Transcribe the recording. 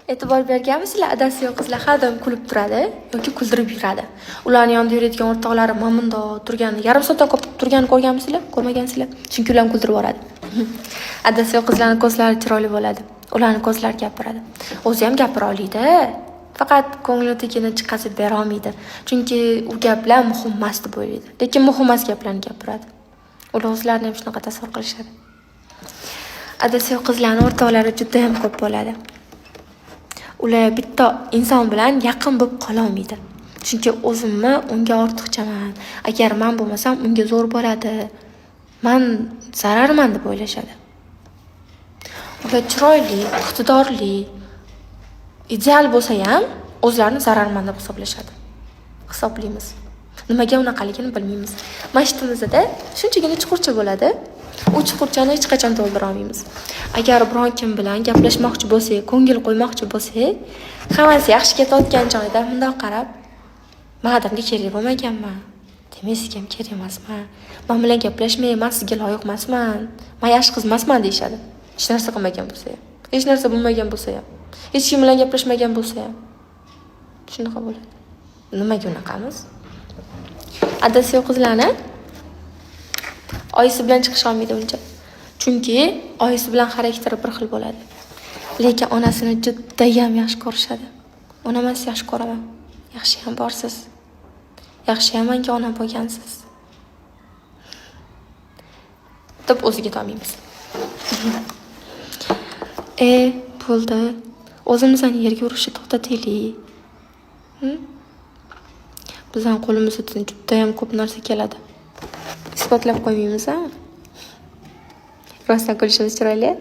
E'tibor berganmisizlar, adasi yo'q qizlar har doim kulib turadi yoki kuldirib yuradi. Ularning yonida yuradigan o'rtoqlari mamundo turgani, yarim soatdan ko'p turganini ko'rganmisizlar? Ko'rmagansizlar? Chunki ularni kuldirib yoradi. Adasi yo'q qizlarning ko'zlari chiroyli bo'ladi. Ularning ko'zlari gapiradi. O'zi ham gapira oladi. Faqat ko'nglidagini chiqazib bera olmaydi. Chunki u gaplar muhim emas deb o'ylaydi. Lekin muhim emas gaplarni gapiradi. Ular o'zlarini ham shunaqa tasavvur qilishadi. Adasi yo'q qizlarning o'rtoqlari juda ham ko'p bo'ladi. Ular bitta inson bilan yaqin bo'lib qola olmaydi. Chunki o'zimni unga ortiqchaman. Agar men bo'lmasam, unga zo'r bo'ladi. Men zararman deb o'ylashadi. Ular chiroyli, iqtidorli, ideal bo'lsa ham o'zlarini zararman deb hisoblaymiz. Nimaga unaqaligini bilmaymiz. Mashtumizda shunchagina chuqurcha bo'ladi. U chuqurchani hech qachon to'ldira olmaymiz. Agar biron kim bilan gaplashmoqchi bo'lsak, ko'ngil qo'ymoqchi bo'lsak, hammasi yaxshi ketayotgan joyda bundoq qarab, "Men odamga kerak bo'lmaganman. Demak, sizga ham kerak emasman. Men bilan gaplashmay, men sizga loyiq emasman. Men yaxshi qiz emasman" deyshadi. Hech narsa qilmagan bo'lsa ham, hech narsa bilmagan bo'lsa ham, hech kim bilan gaplashmagan bo'lsa ham. Shunaqa bo'ladi. Nimaga unaqamiz? Adasi yo'q qizlarni oyisi bilan chiqish olmaydi uncha. Chunki oyisi bilan xarakteri bir xil bo'ladi. Lekin onasini juda ham yaxshi ko'rishadi. Onamiz yaxshi ko'raman. Yaxshi ham borsiz. Yaxshi ham menga ona bo'lgansiz. deb o'ziga tolmaymiz. Bo'ldi. O'zimizni yerga urishni to'xtataylik. Bizning qo'limizdan juda ham ko'p narsa keladi. Isbotlab qo'ymaymiz-a? Rostdan kulishimiz chiroyli.